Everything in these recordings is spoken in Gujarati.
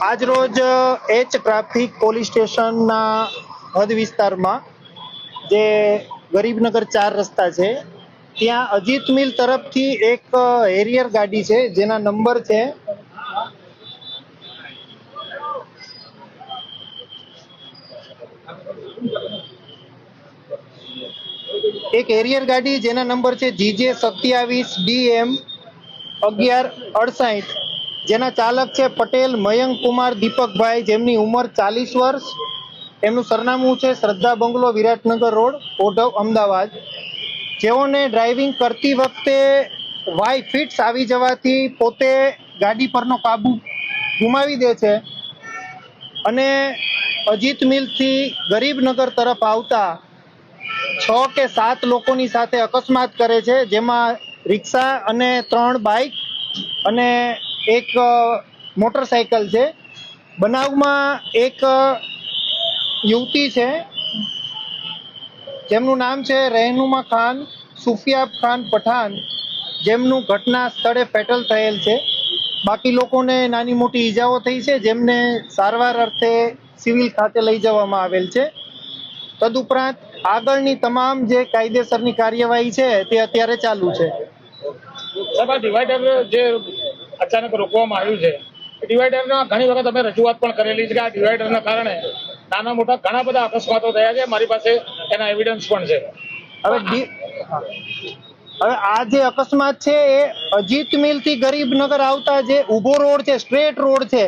આજ રોજ એચ ટ્રાફિક પોલીસ સ્ટેશનના હદ વિસ્તારમાં જે ગરીબનગર 4 રસ્તા છે ત્યાં અજીત મિલ તરફથી એક હેરિયર ગાડી છે જેના નંબર છે જેના નંબર છે GJ 27DM 1168, જેના ચાલક છે પટેલ મયંક કુમાર દીપકભાઈ, જેમની ઉંમર 40 વર્ષ, એમનું સરનામું છે શ્રદ્ધા બંગલો, વિરાટનગર રોડ, ઓઢવ, અમદાવાદ. જેઓને ડ્રાઇવિંગ કરતી વખતે વાય ફિટ્સ આવી જવાથી પોતે ગાડી પરનો કાબુ ગુમાવી દે છે અને અજીત મિલથી ગરીબનગર તરફ આવતા 6 કે 7 લોકોની સાથે અકસ્માત કરે છે, જેમાં રિક્ષા અને 3 બાઇક અને એક મોટરસાયકલ છે. બનાવમાં એક યુવતી છે જેમનું નામ છે રહેનુમા ખાન સુફિયાબ ખાન પઠાણ, જેમનું ઘટના સ્થળે ફેટલ થયેલ છે. બાકી લોકોને નાની મોટી ઈજાઓ થઈ છે, જેમને સારવાર અર્થે સિવિલ ખાતે લઈ જવામાં આવેલ છે. તદુપરાંત આગળની તમામ જે કાયદેસરની કાર્યવાહી છે તે અત્યારે ચાલુ છે. ડિવાઈડર જે અચાનક રોકવામાં આવ્યું છે, ડિવાઈડરમાં ઘણી વખત અમે રજૂઆત પણ કરેલી છે કે આ ડિવાઈડરના કારણે નાના મોટા ઘણા બધા અકસ્માતો થયા છે. મારી પાસે એના એવિડન્સ પણ છે. હવે આ જે અકસ્માત છે એ અજીત મિલ થી ગરીબનગર આવતા જે ઊભો રોડ છે, સ્ટ્રેટ રોડ છે,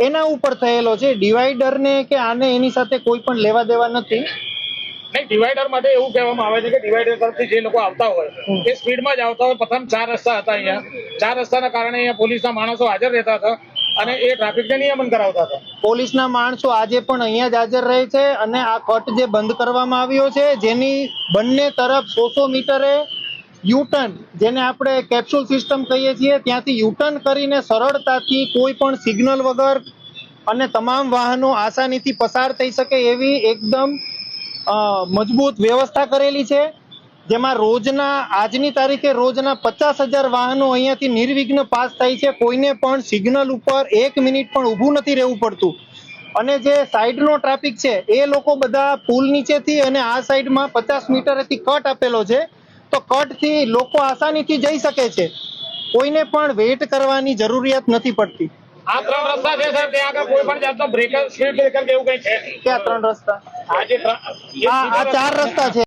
એના ઉપર થયેલો છે. ડિવાઈડર ને કે આને એની સાથે કોઈ પણ લેવા દેવા નથી. નહીં, ડિવાઈડર માટે એવું કહેવામાં આવે છે કે ડિવાઈડર તરફથી જે લોકો આવતા હોય એ સ્પીડમાં જ આવતા હોય. પ્રથમ 4 રસ્તા હતા, અહીંયા 4 રસ્તાના કારણે અહીંયા પોલીસના માણસો હાજર રહેતા હતા અને એ ટ્રાફિકને નિયમન કરાવતા હતા. પોલીસના માણસો આજે પણ અહીંયા જ હાજર રહે છે અને આ કટ જે બંધ કરવામાં આવ્યો છે, જેની બંને તરફ 100 મીટરે યુટર્ન, જેને આપણે કેપ્સ્યુલ સિસ્ટમ કહીએ છીએ, ત્યાંથી યુટર્ન કરીને સરળતાથી કોઈ પણ સિગ્નલ વગર અને તમામ વાહનો આસાનીથી પસાર થઈ શકે એવી એકદમ મજબૂત વ્યવસ્થા કરેલી છે. જેમાં આજની તારીખે રોજના 50,000 વાહનો અહીંયાથી નિર્વિઘ્ન પાસ થાય છે. કોઈને પણ સિગ્નલ ઉપર 1 મિનિટ પણ ઊભું નથી રહેવું પડતું. અને જે સાઈડનો ટ્રાફિક છે એ લોકો બધા પુલ નીચેથી અને આ સાઈડમાં 50 મીટરથી કટ આપેલો છે, તો કટથી લોકો આસાનીથી જઈ શકે છે. કોઈને પણ વેઇટ કરવાની જરૂરિયાત નથી પડતી. આ 3 રસ્તા છે સર, ત્યાં આગળ કોઈ પણ જાતનો બ્રેકર, સ્પીડ બ્રેકર કે એવું કંઈ છે નહીં. ક્યાં 3 રસ્તા? આ 4 રસ્તા છે.